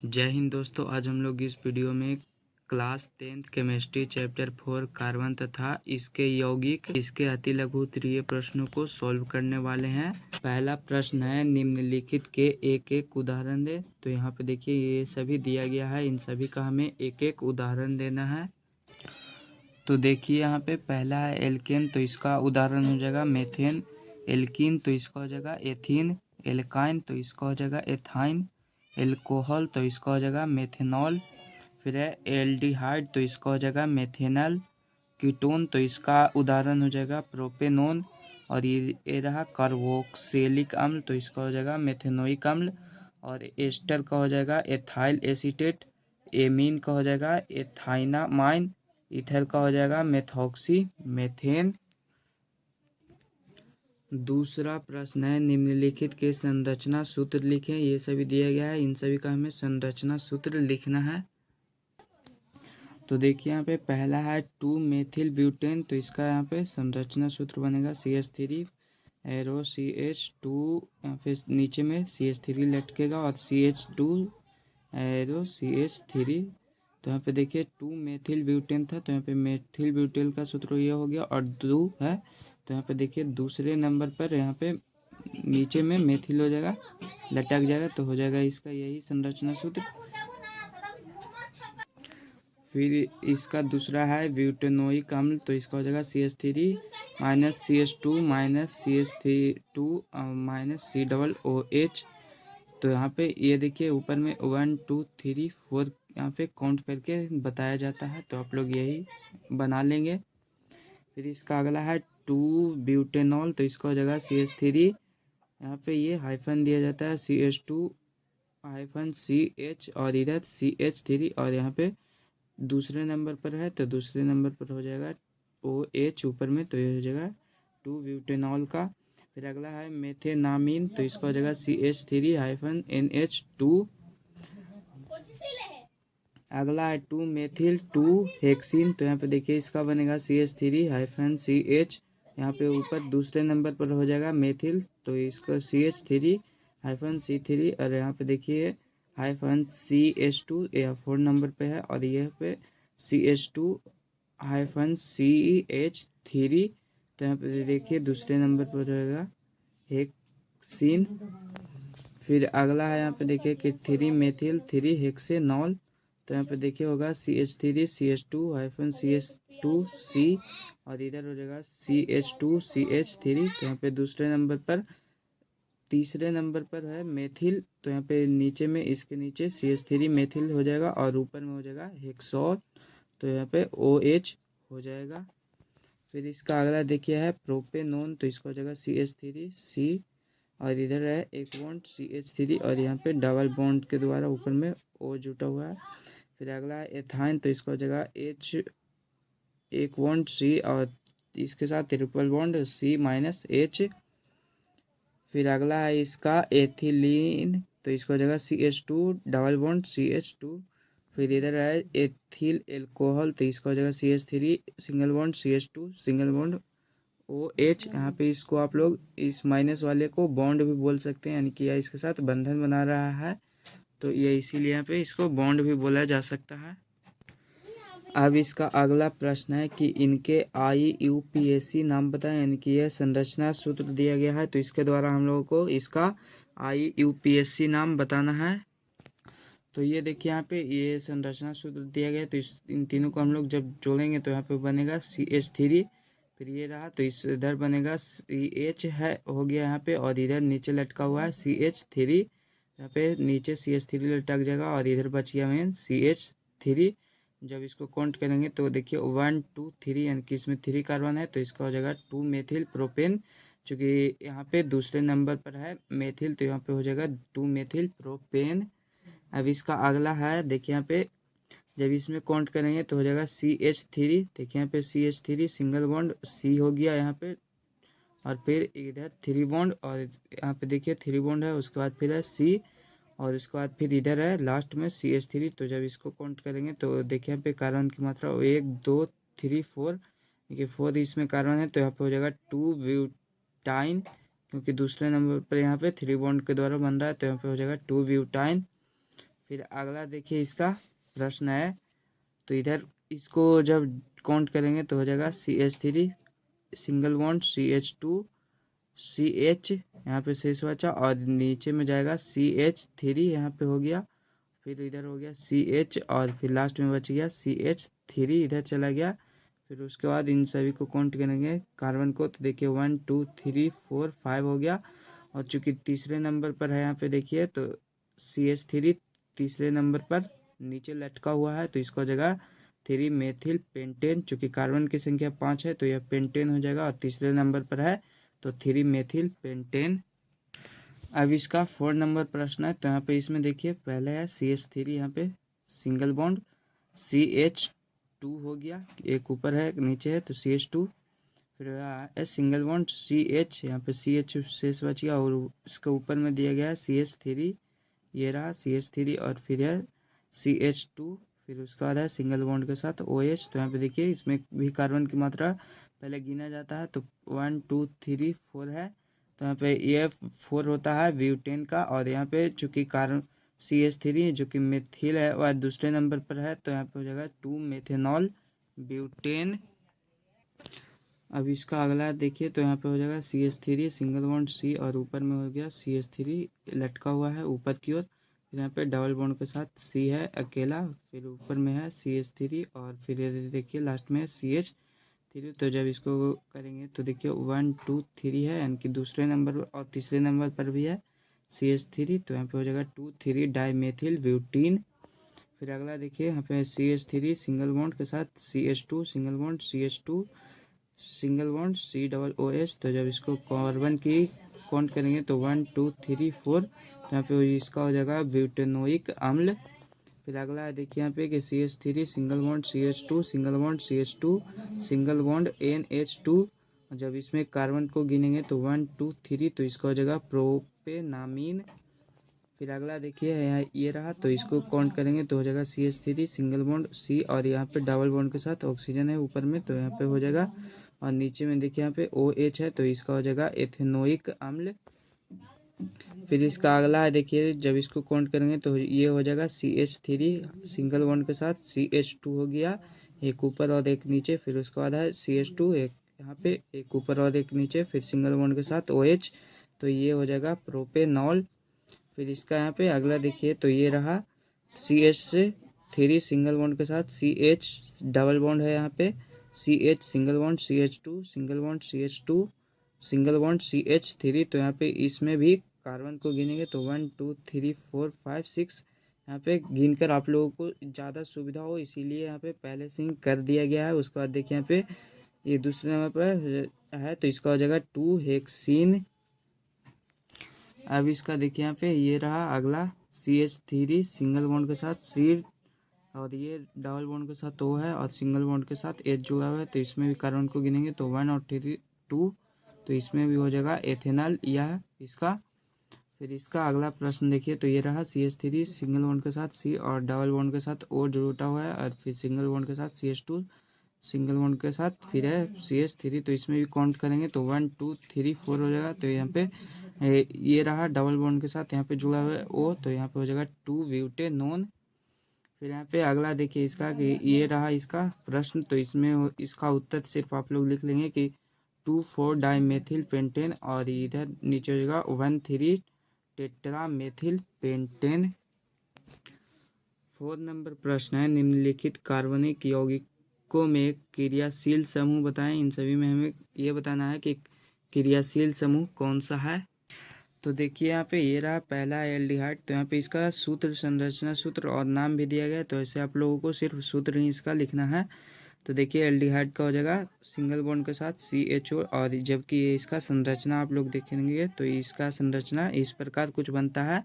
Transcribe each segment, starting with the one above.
जय हिंद दोस्तों। आज हम लोग इस वीडियो में class 10th chemistry chapter 4 carbon तथा इसके यौगिक इसके अति लघुत्तरीय प्रश्नों को सॉल्व करने वाले हैं। पहला प्रश्न है, निम्नलिखित के एक एक उदाहरण दे। तो यहाँ पे देखिए ये सभी दिया गया है, इन सभी का हमें एक एक उदाहरण देना है। तो देखिए यहाँ पे पहला है एल्केन, तो इसका उदाहरण हो जाएगा मेथेन। एल्कीन तो इसका हो जाएगा एथीन। एल्काइन तो इसका हो जाएगा एथाइन। एल्कोहल तो इसका हो जाएगा मेथेनॉल। फिर है एल्डिहाइड, तो इसका हो जाएगा मेथेनल। कीटोन तो इसका उदाहरण हो जाएगा प्रोपेनोन। और ये रहा कार्बोक्सिलिक अम्ल, तो इसका हो जाएगा मेथेनोइक अम्ल। और एस्टर का हो जाएगा एथाइल एसीटेट। एमीन का हो जाएगा एथाइनामाइन। इथर का हो जाएगा मेथॉक्सी मेथेन। दूसरा प्रश्न है, निम्नलिखित के संरचना सूत्र लिखें। ये सभी दिया गया है, इन सभी का हमें संरचना सूत्र लिखना है। तो देखिए यहाँ पे पहला है 2 मेथिल ब्यूटेन, तो इसका यहाँ पे संरचना सूत्र बनेगा CH3 एरो CH2। यहाँ पे नीचे में CH3 लटकेगा और CH2 एरो CH3। तो यहाँ पे देखिए 2 मेथिल ब्यूटेन था, तो यहाँ पे मेथिल ब्यूटेन का सूत्र ये हो गया। और 2 है तो यहाँ पे देखिए दूसरे नंबर पर यहाँ पे नीचे में मेथिल हो जाएगा, लटक जाएगा, तो हो जाएगा इसका यही संरचना सूत्र। फिर इसका दूसरा है ब्यूटेनोइक अम्ल, तो इसका हो जाएगा CH3 minus CH2 minus CH2 minus COOH। तो यहाँ पे ये देखिए ऊपर में 1 2 3 4 यहाँ पे काउंट करके बताया जाता है, तो आप लोग यही बना लेंगे। फिर इसका अगला है 2 ब्यूटेनॉल, तो इसका हो जाएगा CH3। यहाँ पे ये हाइफन दिया जाता है CH2 हाइफन CH और इधर CH3। और यहाँ पे दूसरे नंबर पर है, तो दूसरे नंबर पर हो जाएगा OH ऊपर में, तो ये हो जाएगा 2 ब्यूटेनॉल का। फिर अगला है मेथेनामीन, तो इसका हो जाएगा CH3 हाइफन NH2। अगला है 2 मेथिल 2 हेक्सिन, तो यहाँ पे देखिए इसका बनेगा CH3 हाइफन CH। यहाँ पे ऊपर दूसरे नंबर पर हो जाएगा मेथिल, तो इसका CH3 हाइफन C3। और यहाँ पे देखिए हाइफन CH2 यह 4 नंबर पे है, और यह पे CH2 हाइफन CH3। तो यहाँ पे देखिए दूसरे नंबर पर रहेगा हेक्सिन। फिर अगला है यहाँ पे देखिए कि 3 मेथिल 3 हेक्सेनॉल, तो यहाँ पे देखिए होगा CH3 CH2 हाइफन CH2C। और इधर हो जाएगा CH2 CH3। तो यहाँ पे दूसरे नंबर पर तीसरे नंबर पर है मेथिल, तो यहाँ पे नीचे में इसके नीचे CH3 मेथिल हो जाएगा और ऊपर में हो जाएगा हेक्सोल, तो यहाँ पे OH हो जाएगा। फिर इसका अगला देखिए है प्रोपेनोन, तो इसका हो जाएगा CH3C। और इधर है एक बॉन्ड CH3 और यहाँ पे डबल बॉन्ड के द्वारा ऊपर में O जुटा हुआ है। फिर अगला है एथाइन, तो इसका हो जाएगा H एक बॉन्ड C और इसके साथ triple bond C minus H। फिर अगला है इसका एथिलीन, तो इसका हो जाएगा CH2 डबल बॉन्ड CH2। फिर इधर है एथिल एल्कोहल, तो इसका हो जाएगा CH3 single bond CH2 single bond OH। यहाँ पे इसको आप लोग इस माइनस वाले को बॉन्ड भी बोल सकते हैं, यानी कि यह इसके साथ बंधन बना रहा है, तो ये इसीलिए यहाँ पे इसको बॉन्ड भी बोला जा सकता है। अब इसका अगला प्रश्न है कि इनके IUPAC नाम बताएं, यानी कि यह संरचना सूत्र दिया गया है, तो इसके द्वारा हम लोगों को इसका IUPAC नाम बताना है। तो ये देखिए यहाँ पे ये संरचना सूत्र दिया गया है, तो इन तीनों को हम लोग जब जोड़ेंगे तो यहाँ पे बनेगा CH3। फिर ये रहा, तो इस इधर बनेगा CH है हो गया यहाँ पे, और इधर नीचे लटका हुआ है CH3। यहाँ पे नीचे CH3 लटक जाएगा और इधर बच गया मेन CH3। जब इसको काउंट करेंगे तो देखिए 1 2 3, यानी कि इसमें 3 कार्बन है, तो इसका हो जाएगा 2 मेथिल प्रोपेन। चूँकि यहाँ पे दूसरे नंबर पर है मेथिल, तो यहाँ पे हो जाएगा 2 मेथिल प्रोपेन। अब इसका अगला है देखिए यहाँ पे जब इसमें काउंट करेंगे तो हो जाएगा CH3। देखिए यहाँ पे CH3 सिंगल बॉन्ड C हो गया यहाँ पे, और फिर इधर 3 बॉन्ड, और यहाँ पे देखिए 3 बॉन्ड है, उसके बाद फिर है C, और उसके बाद फिर इधर है लास्ट में CH3। तो जब इसको काउंट करेंगे तो देखिए यहाँ पे कार्बन की मात्रा 1 2 3 4, देखिए 4 इसमें कार्बन है, तो यहाँ पे हो जाएगा 2 ब्यूटाइन, क्योंकि दूसरे नंबर पर यहाँ पे 3 बॉन्ड के द्वारा बन रहा है, तो यहाँ पे हो जाएगा 2 ब्यूटाइन। फिर अगला देखिए इसका प्रश्न है, तो इधर इसको जब काउंट करेंगे तो हो जाएगा CH3 single bond CH2 CH यहाँ पे शेष बचा, और नीचे में जाएगा CH3 यहाँ पे हो गया, फिर इधर हो गया CH, और फिर लास्ट में बच गया CH3 इधर चला गया। फिर उसके बाद इन सभी को काउंट करेंगे कार्बन को, तो देखिए 1 2 3 4 5 हो गया, और चूंकि तीसरे नंबर पर है यहाँ पे देखिए तो CH3 तीसरे नंबर पर नीचे लटका हुआ है, तो इसका जगह 3 मेथिल पेंटेन, चूंकि कार्बन की संख्या 5 है तो यह पेंटेन हो जाएगा, और तीसरे नंबर पर है तो 3 मेथिल पेंटेन। अब इसका 4 नंबर प्रश्न है, तो यहाँ पे इसमें देखिए पहले है CH3 यहाँ पे सिंगल बॉन्ड CH2 हो गया, एक ऊपर है एक नीचे है तो CH2, फिर है सिंगल बॉन्ड CH, यहाँ पे CH शेष बच गया, और इसके ऊपर में दिया गया है CH3, ये रहा CH3, और फिर है CH2, फिर उसके बाद है सिंगल बॉन्ड के साथ OH। तो यहाँ पे देखिए इसमें भी कार्बन की मात्रा पहले गिना जाता है, तो 1 2 3 4 है, तो यहाँ पे ये 4 होता है ब्यूटेन का, और यहाँ पे चूंकि कार्बन CH3 जो कि मेथिल है वह दूसरे नंबर पर है, तो यहाँ पे हो जाएगा 2 मेथेनॉल ब्यूटेन। अब इसका अगला देखिए, तो यहाँ पे हो जाएगा CH3 सिंगल बॉन्ड C, और ऊपर में हो गया CH3 लटका हुआ है ऊपर की ओर, फिर यहाँ पे डबल बॉन्ड के साथ C है अकेला, फिर ऊपर में है CH3, और फिर ये देखिए लास्ट में है CH3। तो जब इसको करेंगे तो देखिए 1 2 3 है, यानी कि दूसरे नंबर और तीसरे नंबर पर भी है CH3, तो यहाँ पे हो जाएगा 2 3 डाई मेथिल ब्यूटीन। फिर अगला देखिए यहाँ पे CH3 सिंगल बॉन्ड के साथ CH2 single bond CH2 single bond COOH। तो जब इसको कार्बन की काउंट करेंगे तो 1 2 3 4, तो यहाँ पे इसका हो जाएगा ब्यूटेनोइक अम्ल। फिर अगला है देखिए यहाँ पे कि CH3 single bond CH2 single bond CH2 single bond NH2, जब इसमें कार्बन को गिनेंगे तो 1 2 3, तो इसका हो जाएगा प्रोपेनामीन। फिर अगला देखिए यहाँ ये रहा, तो इसको काउंट करेंगे तो हो जाएगा CH3 सिंगल बॉन्ड C, और यहाँ पे डबल बॉन्ड के साथ ऑक्सीजन है ऊपर में, तो यहाँ पे हो जाएगा, और नीचे में देखिए यहाँ पे OH है, तो इसका हो जाएगा एथेनोइक अम्ल। फिर इसका अगला है देखिए, जब इसको काउंट करेंगे तो ये हो जाएगा CH3 सिंगल बॉन्ड के साथ CH2 हो गया, एक ऊपर और एक नीचे, फिर उसके बाद है CH2 एक यहाँ पे एक ऊपर और एक नीचे, फिर सिंगल बॉन्ड के साथ OH, तो ये हो जाएगा प्रोपेनॉल। फिर इसका यहाँ पे अगला देखिए, तो ये रहा CH3 सिंगल बॉन्ड के साथ CH डबल बॉन्ड है यहाँ पे CH single bond CH2 single bond CH2 single bond CH3, तो यहाँ पे इसमें भी कार्बन को गिनेंगे तो 1 2 3 4 5 6, यहाँ पे गिन कर आप लोगों को ज़्यादा सुविधा हो इसीलिए यहाँ पे पहले से ही कर दिया गया है। उसके बाद देखिए यहाँ पे ये दूसरे नंबर पर है, तो इसका हो जाएगा 2 हेक्सीन। अब इसका देखिए यहाँ पे ये रहा अगला CH3 सिंगल बॉन्ड के साथ C, और ये डबल बॉन्ड के साथ O है, और सिंगल बॉन्ड के साथ H जुड़ा हुआ है, तो इसमें भी कार्बन को गिनेंगे तो 1 और 3 2, तो इसमें भी हो जाएगा एथेनॉल यह इसका। फिर इसका अगला प्रश्न देखिए, तो ये रहा CH3 सिंगल बॉन्ड के साथ C, और डबल बॉन्ड के साथ O जुड़ा हुआ है, और फिर सिंगल बॉन्ड के साथ CH2 सिंगल बॉन्ड के साथ फिर है CH3, तो इसमें भी काउंट करेंगे तो 1 2 3 4 हो जाएगा। तो यहाँ पे ये रहा डबल बॉन्ड के साथ यहाँ पे जुड़ा हुआ है O, तो यहाँ पे हो जाएगा 2 ब्यूटेनोन। फिर यहाँ पे अगला देखिए इसका कि ये रहा इसका प्रश्न, तो इसमें इसका उत्तर सिर्फ आप लोग लिख लेंगे कि 2 4 डाई मेथिल पेंटेन, और इधर नीचे हो जाएगा 1 3 टेट्रा मेथिल पेंटेन। 4 नंबर प्रश्न है, निम्नलिखित कार्बनिक यौगिकों में क्रियाशील समूह बताएं। इन सभी में हमें ये बताना है कि क्रियाशील समूह कौन सा है। तो देखिए यहाँ पे ये रहा पहला एल्डिहाइड, तो यहाँ पे इसका सूत्र संरचना सूत्र और नाम भी दिया गया है, तो ऐसे आप लोगों को सिर्फ सूत्र ही इसका लिखना है। तो देखिए एल्डिहाइड का हो जाएगा सिंगल बॉन्ड के साथ CHO, और जबकि ये इसका संरचना आप लोग देखेंगे तो इसका संरचना इस प्रकार कुछ बनता है।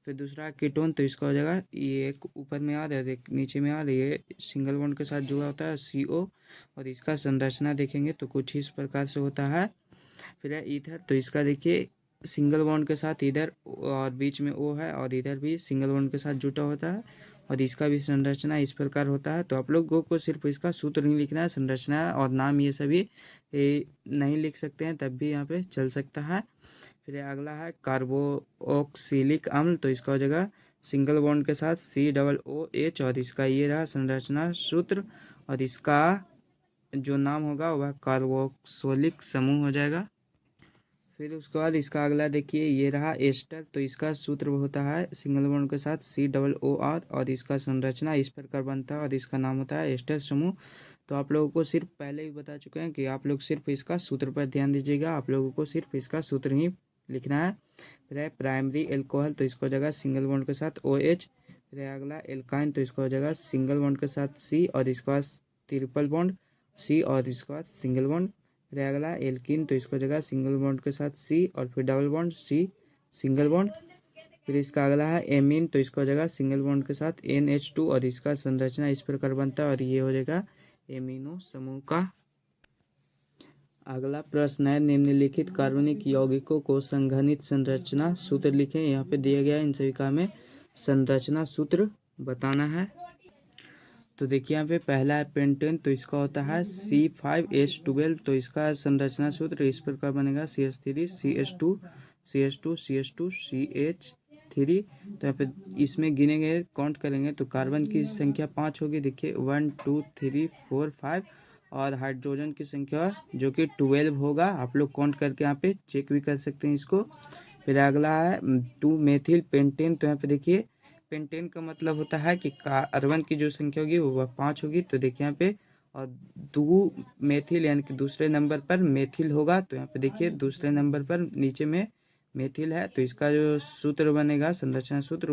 फिर दूसरा कीटोन, तो इसका हो जाएगा ये एक ऊपर में आ रहा है एक नीचे में आ रही है, सिंगल बॉन्ड के साथ जुड़ा होता है CO, और इसका संरचना देखेंगे तो कुछ इस प्रकार से होता है। फिर है ईथर, तो इसका देखिए सिंगल बॉन्ड के साथ इधर और बीच में O है, और इधर भी सिंगल बॉन्ड के साथ जुटा होता है, और इसका भी संरचना इस प्रकार होता है। तो आप लोगों को सिर्फ इसका सूत्र नहीं लिखना है, संरचना और नाम ये सभी नहीं लिख सकते हैं तब भी यहाँ पे चल सकता है। फिर अगला है कार्बोक्सिलिक अम्ल, तो इसका हो जाएगा सिंगल बॉन्ड के साथ COOH, और इसका ये रहा संरचना सूत्र, और इसका जो नाम होगा वह कार्बोक्सिलिक समूह हो जाएगा। फिर उसके बाद इसका अगला देखिए, ये रहा एस्टर, तो इसका सूत्र होता है सिंगल बॉन्ड के साथ COOR, और इसका संरचना इस प्रकार बनता है और इसका नाम होता है एस्टर समूह। तो आप लोगों को सिर्फ पहले ही बता चुके हैं कि आप लोग सिर्फ इसका सूत्र पर ध्यान दीजिएगा, आप लोगों को सिर्फ इसका सूत्र ही लिखना है। फिर है प्राइमरी एल्कोहल, तो इसको हो जाएगा सिंगल बॉन्ड के साथ OH। फिर है अगला एल्काइन, तो इसको हो जाएगा सिंगल बॉन्ड के साथ C, और इसके बाद ट्रिपल बॉन्ड C, और इसके बाद सिंगल बॉन्ड। फिर अगला एल्किन, तो इसको हो जाएगा सिंगल बॉन्ड के साथ C, और फिर double bond C, single bond. फिर इसका अगला है एमीन, तो इसका हो जाएगा सिंगल बॉन्ड के साथ NH2, और इसका संरचना इस प्रकार बनता है और ये हो जाएगा एमिनो समूह का। अगला प्रश्न है, निम्नलिखित कार्बनिक यौगिकों को संघनित संरचना सूत्र लिखें। यहाँ पे दिया गया है, इन सभी का हमें संरचना सूत्र बताना है। तो देखिए यहाँ पे पहला है पेंटेन, तो इसका होता है C5H12, तो इसका संरचना सूत्र इस प्रकार बनेगा CH3 CH2 CH2 CH2 CH3। तो यहाँ पे इसमें गिनेंगे, काउंट करेंगे तो कार्बन की संख्या 5 होगी। देखिए 1 2 3 4 5, और हाइड्रोजन की संख्या जो कि 12 होगा। आप लोग काउंट करके यहाँ पे चेक भी कर सकते हैं इसको। फिर अगला है 2 मेथिल पेंटेन, तो यहाँ पे देखिए पेंटेन का मतलब होता है कि कार्बन की जो संख्या होगी वह 5 होगी। तो देखिए यहाँ पे, और 2 मेथिल यानी कि दूसरे नंबर पर मेथिल होगा। तो यहाँ पे देखिए दूसरे नंबर पर नीचे में मेथिल है, तो इसका जो सूत्र बनेगा संरचना सूत्र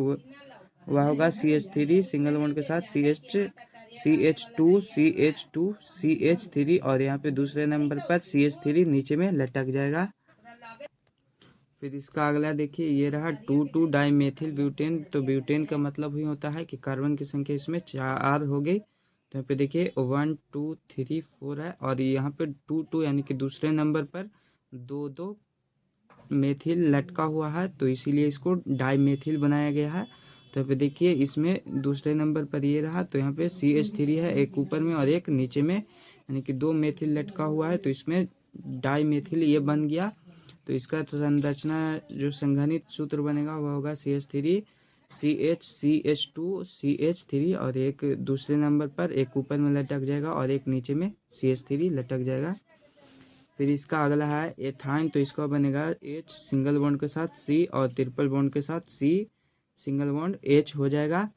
वह होगा CH3 सिंगल बॉन्ड के साथ CH2 CH3, और यहाँ पे दूसरे नंबर पर CH3 नीचे में लटक जाएगा। फिर इसका अगला देखिए, ये रहा 2 डाईमेथिल ब्यूटेन, तो ब्यूटेन का मतलब ही होता है कि कार्बन की संख्या इसमें 4 हो गई। तो यहाँ पे देखिए 1 2 3 4 है, और यहाँ पे 2 यानी कि दूसरे नंबर पर 2 मेथिल लटका हुआ है, तो इसीलिए इसको डाईमेथिल बनाया गया है। तो यहाँ पे देखिए इसमें दूसरे नंबर पर ये रहा, तो यहाँ पे CH3 है, एक ऊपर में और एक नीचे में, यानी कि 2 मेथिल लटका हुआ है, तो इसमें डाईमेथिल ये बन गया। तो इसका संरचना जो संघनित सूत्र बनेगा वह होगा CH3 CH2 CH3, और एक दूसरे नंबर पर एक ऊपर में लटक जाएगा और एक नीचे में CH3 लटक जाएगा। फिर इसका अगला है एथाइन, तो इसका बनेगा H सिंगल बॉन्ड के साथ C, और ट्रिपल बॉन्ड के साथ C सिंगल बॉन्ड H हो जाएगा।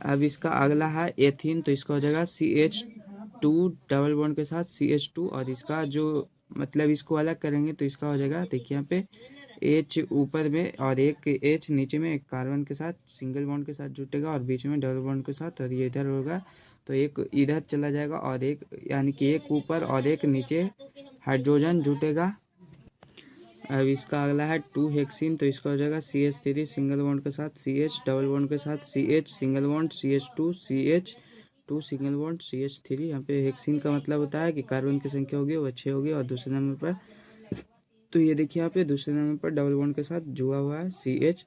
अब इसका अगला है एथीन, तो इसका हो जाएगा CH2 डबल बॉन्ड के साथ CH2, और इसका जो मतलब इसको अलग करेंगे तो इसका हो जाएगा, देखिए यहाँ पे H ऊपर में और एक H नीचे में, एक कार्बन के साथ सिंगल बॉन्ड के साथ जुटेगा और बीच में डबल बॉन्ड के साथ, और ये इधर होगा तो एक इधर चला जाएगा, और एक यानी कि एक ऊपर और एक नीचे हाइड्रोजन जुटेगा। अब इसका अगला है 2 हेक्सिन, तो इसका हो जाएगा CH3 सिंगल बॉन्ड के साथ CH डबल बॉन्ड के साथ CH single bond CH2 CH2 single bond CH3। यहाँ पे हेक्सिन का मतलब होता है कि कार्बन की संख्या होगी वो 6 होगी, और दूसरे नंबर पर तो ये देखिए यहाँ पे दूसरे नंबर पर डबल बॉन्ड के साथ जुड़ा हुआ है CH।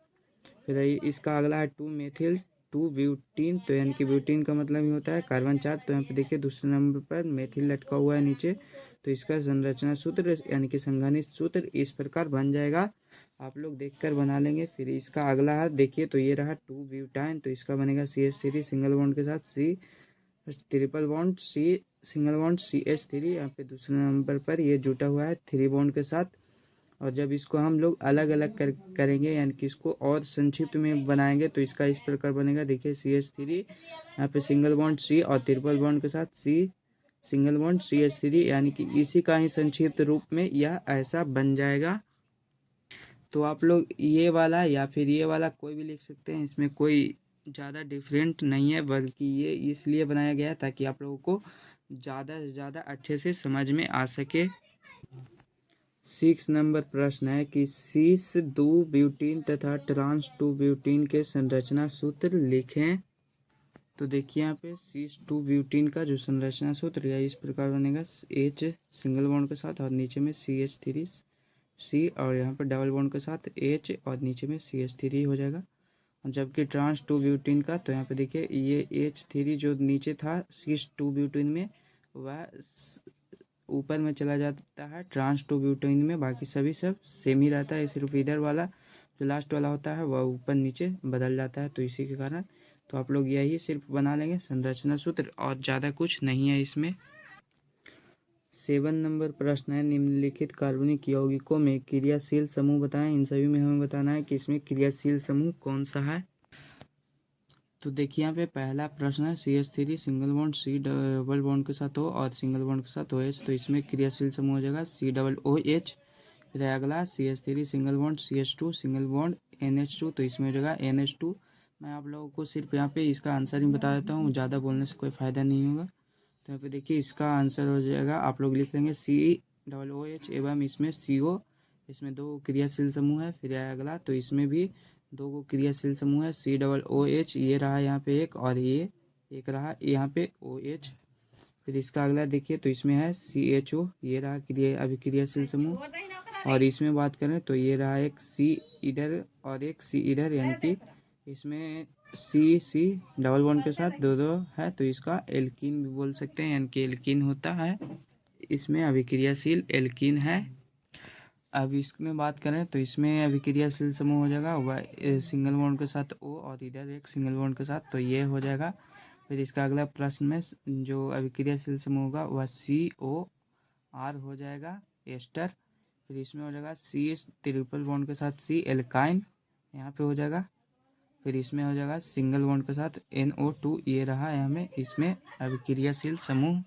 फिर इसका अगला है 2 मेथिल 2 ब्यूटीन, तो यानी कि ब्यूटीन का मतलब ही होता है कार्बन 4। तो यहाँ पे देखिए दूसरे नंबर पर मेथिल लटका हुआ है नीचे, तो इसका संरचना सूत्र यानी कि संघनित सूत्र इस प्रकार बन जाएगा। आप लोग देखकर बना लेंगे। फिर इसका अगला है देखिए, तो ये रहा 2 ब्यूटाइन, तो इसका बनेगा CH3 सिंगल बॉन्ड के साथ C triple bond C single bond CH3। यहाँ पे दूसरे नंबर पर ये जुटा हुआ है 3 बॉन्ड के साथ, और जब इसको हम लोग अलग अलग करेंगे यानी कि इसको और संक्षिप्त में बनाएंगे तो इसका इस प्रकार बनेगा। देखिए CH3 यहाँ पे सिंगल बॉन्ड C, और ट्रिपल बॉन्ड के साथ C सिंगल बॉन्ड CH3, यानी कि इसी का ही संक्षिप्त रूप में यह ऐसा बन जाएगा। तो आप लोग ये वाला या फिर ये वाला कोई भी लिख सकते हैं, इसमें कोई ज़्यादा डिफरेंट नहीं है, बल्कि ये इसलिए बनाया गया है ताकि आप लोगों को ज़्यादा से ज़्यादा अच्छे से समझ में आ सके। 6 नंबर प्रश्न है कि शीश 2 ब्यूटीन तथा ट्रांस 2 ब्यूटीन के संरचना सूत्र लिखें। तो देखिए यहाँ पे शीश 2 ब्यूटीन का जो संरचना सूत्र है इस प्रकार बनेगा, H सिंगल बॉन्ड के साथ और नीचे में CH3 C, और यहाँ पर डबल बॉन्ड के साथ H और नीचे में CH3 हो जाएगा। और जबकि ट्रांस 2 ब्यूटीन का, तो यहाँ पे देखिए ये H3 जो नीचे था शीश 2 ब्यूटीन में वह ऊपर में चला जाता है ट्रांस 2 ब्यूटेन में, बाकी सभी सब सेम ही रहता है, सिर्फ इधर वाला जो लास्ट वाला होता है वह ऊपर नीचे बदल जाता है, तो इसी के कारण तो आप लोग यही सिर्फ बना लेंगे संरचना सूत्र, और ज़्यादा कुछ नहीं है इसमें। 7 नंबर प्रश्न है, निम्नलिखित कार्बनिक यौगिकों में क्रियाशील समूह बताएं। इन सभी में हमें बताना है कि इसमें क्रियाशील समूह कौन सा है। तो देखिए यहाँ पे पहला प्रश्न है CH3 single bond C double bond के साथ O और सिंगल बॉन्ड के साथ OH, तो इसमें क्रियाशील समूह हो जाएगा COOH। फिर अगला CH3 single bond CH2 single bond NH2, तो इसमें हो जाएगा NH2। मैं आप लोगों को सिर्फ यहाँ पे इसका आंसर ही बता देता हूँ, ज़्यादा बोलने से कोई फ़ायदा नहीं होगा। तो यहाँ पे देखिए इसका आंसर हो जाएगा, आप लोग लिख लेंगे COOH एवं इसमें CO, इसमें 2 क्रियाशील समूह है। फिर अगला तो इसमें भी 2 क्रियाशील समूह है COOH, ये रहा यहाँ पे एक, और ये एक रहा यहाँ पे OH। फिर इसका अगला देखिए तो इसमें है CHO, ये रहा अभिक्रियाशील समूह। और इसमें बात करें तो ये रहा एक C इधर और एक C इधर, यानी कि इसमें C डबल बॉन्ड के साथ 2 है, तो इसका एल्कीन भी बोल सकते हैं, यानी कि एल्कीन होता है, इसमें अभिक्रियाशील एल्कीन है। अब इसमें बात करें तो इसमें अभिक्रियाशील समूह हो जाएगा वह सिंगल बॉन्ड के साथ O और इधर एक सिंगल बॉन्ड के साथ, तो ये हो जाएगा। फिर इसका अगला प्रश्न में जो अभिक्रियाशील समूह होगा वह COR हो जाएगा, एस्टर। फिर इसमें हो जाएगा CH ट्रिपल बॉन्ड के साथ C एल्काइन, यहाँ पे हो जाएगा। फिर इसमें हो जाएगा सिंगल बॉन्ड के साथ NO2, ये रहा है हमें इसमें अभिक्रियाशील समूह।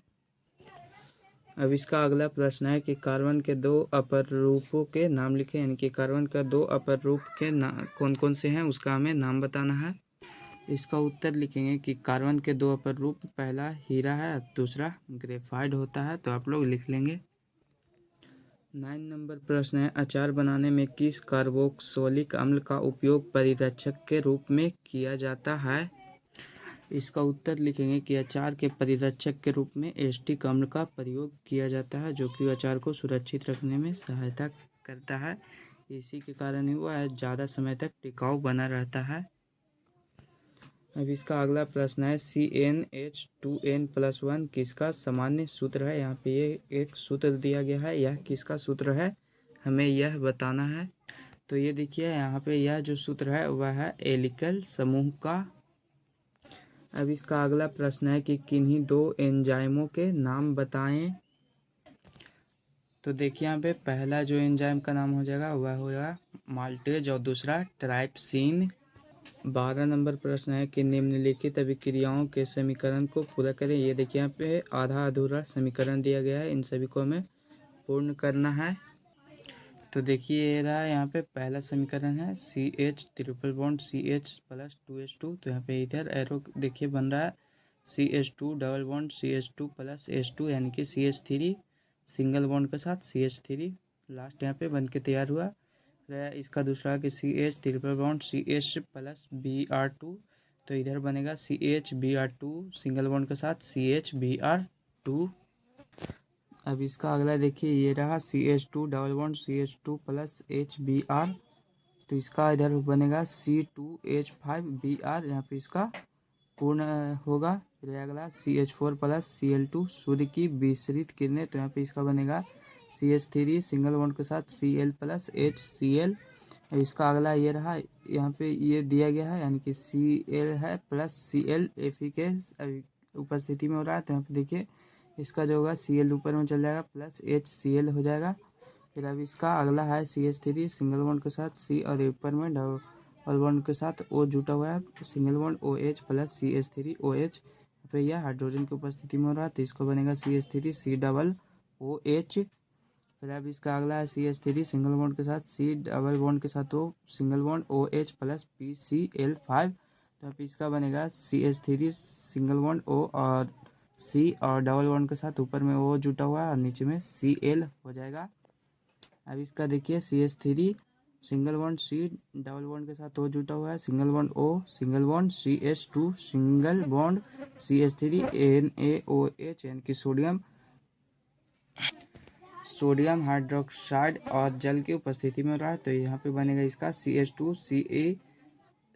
अब इसका अगला प्रश्न है कि कार्बन के 2 अपर रूपों के नाम लिखें, यानी कि कार्बन का 2 अपर रूप के कौन कौन से हैं उसका हमें नाम बताना है। इसका उत्तर लिखेंगे कि कार्बन के 2 अपर रूप, पहला हीरा है, दूसरा ग्रेफाइट होता है, तो आप लोग लिख लेंगे। 9 नंबर प्रश्न है, अचार बनाने में किस कार्बोक्सिलिक अम्ल का उपयोग परिरक्षक के रूप में किया जाता है। इसका उत्तर लिखेंगे कि अचार के परिरक्षक के रूप में एसिटिक अम्ल का प्रयोग किया जाता है, जो कि अचार को सुरक्षित रखने में सहायता करता है। इसी के कारण ही वह ज़्यादा समय तक टिकाऊ बना रहता है। अब इसका अगला प्रश्न है, CnH2n+1 किसका सामान्य सूत्र है। यहाँ पे ये एक सूत्र दिया गया है, यह किसका सूत्र है हमें यह बताना है। तो ये देखिए यहाँ पे यह जो सूत्र है वह है एल्किल समूह का। अब इसका अगला प्रश्न है कि किन्हीं 2 एंजाइमों के नाम बताएं। तो देखिए यहाँ पे पहला जो एंजाइम का नाम हो जाएगा वह होगा माल्टेज और दूसरा ट्राइप्सिन। 12 नंबर प्रश्न है कि निम्नलिखित अभिक्रियाओं के समीकरण को पूरा करें। ये देखिए यहाँ पे आधा अधूरा समीकरण दिया गया है, इन सभी को हमें पूर्ण करना है। तो देखिए ये रहा यहाँ पे पहला समीकरण है CH ट्रिपल बॉन्ड CH+2H2, तो यहाँ पे इधर एरो देखिए बन रहा है CH2 डबल बॉन्ड CH2+H2, यानी कि CH3 सिंगल बॉन्ड के साथ CH3 लास्ट यहाँ पे बन के तैयार हुआ। इसका दूसरा कि CH ट्रिपल बॉन्ड CH+Br2, तो इधर बनेगा CH Br2 सिंगल बॉन्ड के साथ CH Br2। अब इसका अगला देखिए ये रहा CH2 डबल बॉन्ड CH2+HBr, तो इसका इधर बनेगा C2H5Br, यहाँ पे इसका पूर्ण होगा। फिर अगला CH4+Cl2 सूर्य की विसरित किरणें, तो यहाँ पे इसका बनेगा CH3 सिंगल बॉन्ड के साथ Cl+HCl। इसका अगला ये रहा, यहाँ पे ये दिया गया है, यानी कि Cl है प्लस Cl Fe के उपस्थिति में हो रहा है, तो यहाँ पे देखिए इसका जो होगा Cl ऊपर में चल जाएगा प्लस HCl हो जाएगा। फिर अब इसका अगला है CH3 सिंगल बॉन्ड के साथ C और ऊपर में डबल बॉन्ड के साथ O जुटा हुआ है, single bond OH plus CH3OH, फिर यह हाइड्रोजन की उपस्थिति में हो रहा है, तो इसको बनेगा CH3 C डबल OH। फिर अब इसका अगला है CH3 सिंगल बॉन्ड के साथ C डबल बॉन्ड के साथ O single bond OH plus PCl5, तो अब इसका बनेगा CH3 सिंगल बॉन्ड O और C और डबल बॉन्ड के साथ ऊपर में O जुटा हुआ है और नीचे में Cl हो जाएगा। अब इसका देखिए CH3 single bond C double bond के साथ O जुटा हुआ है, single bond O single bond CH2 single bond CH3 NaOH, यानी कि सोडियम हाइड्रोक्साइड और जल की उपस्थिति में रहा है, तो यहाँ पे बनेगा इसका CH2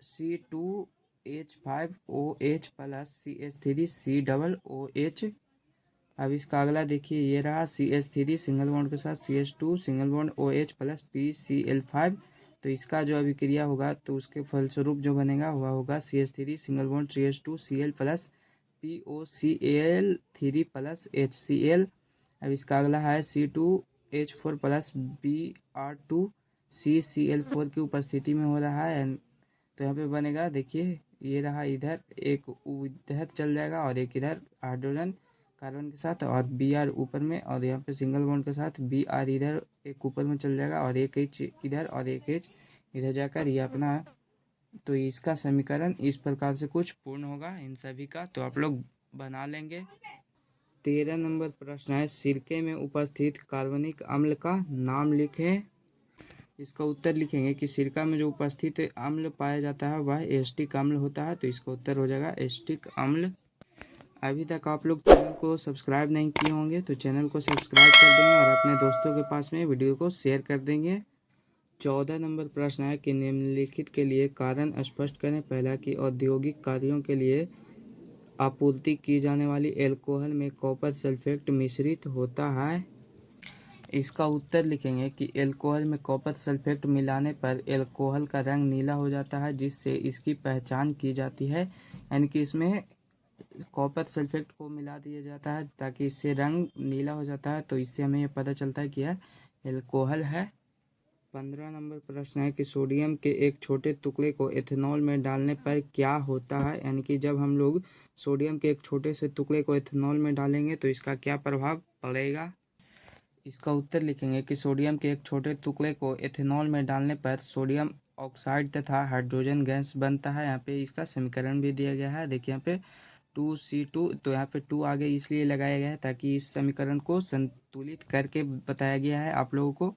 C2H5OH plus CH3 C double OH। अब इसका अगला देखिए ये रहा CH3 सिंगल बॉन्ड के साथ CH2 single bond OH plus PCl5, तो इसका जो अभिक्रिया होगा तो उसके फलस्वरूप जो बनेगा वह होगा CH3 single bond CH2Cl plus POCl3 plus HCl। अब इसका अगला है C2H4 प्लस Br2CCl4 की उपस्थिति में हो रहा है। तो यहाँ पे बनेगा, देखिए ये रहा, इधर एक इधर चल जाएगा और एक इधर हाइड्रोजन कार्बन के साथ, और Br ऊपर में, और यहाँ पे सिंगल बॉन्ड के साथ Br इधर एक ऊपर में चल जाएगा और एक H इधर और एक H इधर जाकर ये अपना। तो इसका समीकरण इस प्रकार से कुछ पूर्ण होगा इन सभी का, तो आप लोग बना लेंगे। 13 नंबर प्रश्न है, सिरके में उपस्थित कार्बनिक अम्ल का नाम लिखें। इसका उत्तर लिखेंगे कि सिरका में जो उपस्थित अम्ल पाया जाता है वह एस्टिक अम्ल होता है। तो इसका उत्तर हो जाएगा एस्टिक अम्ल। अभी तक आप लोग चैनल को सब्सक्राइब नहीं किए होंगे तो चैनल को सब्सक्राइब कर देंगे और अपने दोस्तों के पास में वीडियो को शेयर कर देंगे। 14 नंबर प्रश्न है कि निम्नलिखित के लिए कारण स्पष्ट करें। पहला कि औद्योगिक कार्यों के लिए आपूर्ति की जाने वाली एल्कोहल में कॉपर सल्फेट मिश्रित होता है। इसका उत्तर लिखेंगे कि एल्कोहल में कॉपर सल्फेट मिलाने पर एल्कोहल का रंग नीला हो जाता है, जिससे इसकी पहचान की जाती है। यानी कि इसमें कॉपर सल्फेट को मिला दिया जाता है ताकि इससे रंग नीला हो जाता है, तो इससे हमें ये पता चलता है कि यह एल्कोहल है। 15 नंबर प्रश्न है कि सोडियम के एक छोटे टुकड़े को एथेनॉल में डालने पर क्या होता है। यानी कि जब हम लोग सोडियम के एक छोटे से टुकड़े को एथेनॉल में डालेंगे तो इसका क्या प्रभाव पड़ेगा। इसका उत्तर लिखेंगे कि सोडियम के एक छोटे टुकड़े को एथेनॉल में डालने पर सोडियम ऑक्साइड तथा हाइड्रोजन गैस बनता है। यहाँ पे इसका समीकरण भी दिया गया है, देखिए यहाँ पे 2C2, तो यहाँ पे 2 आगे इसलिए लगाया गया है ताकि इस समीकरण को संतुलित करके बताया गया है आप लोगों को।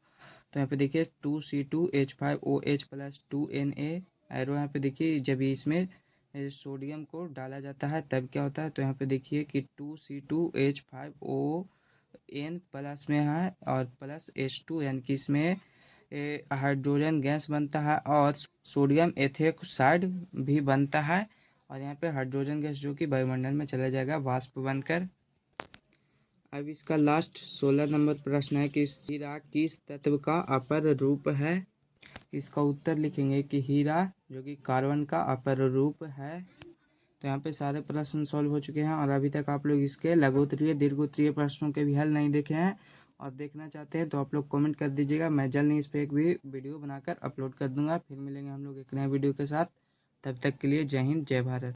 तो यहाँ पे देखिए 2C2H5OH प्लस 2Na एरो, यहाँ पे देखिए जब इसमें सोडियम को डाला जाता है तब क्या होता है। तो यहाँ पे देखिए कि 2C2H5O N प्लस में है और प्लस H2, यानी कि इसमें हाइड्रोजन गैस बनता है और सोडियम एथोक्साइड भी बनता है, और यहाँ पे हाइड्रोजन गैस जो कि वायुमंडल में चला जाएगा वाष्प बनकर। अब इसका लास्ट 16 नंबर प्रश्न है कि हीरा किस तत्व का अपर रूप है। इसका उत्तर लिखेंगे कि हीरा जो कि कार्बन का अपर रूप है। तो यहाँ पे सारे प्रश्न सॉल्व हो चुके हैं और अभी तक आप लोग इसके लघुत्तरीय दीर्घोत्तरीय प्रश्नों के भी हल नहीं देखे हैं और देखना चाहते हैं तो आप लोग कमेंट कर दीजिएगा। मैं जल्द ही इस पर एक भी वीडियो बनाकर अपलोड कर दूंगा। फिर मिलेंगे हम लोग एक नए वीडियो के साथ, तब तक के लिए जय हिंद जय भारत।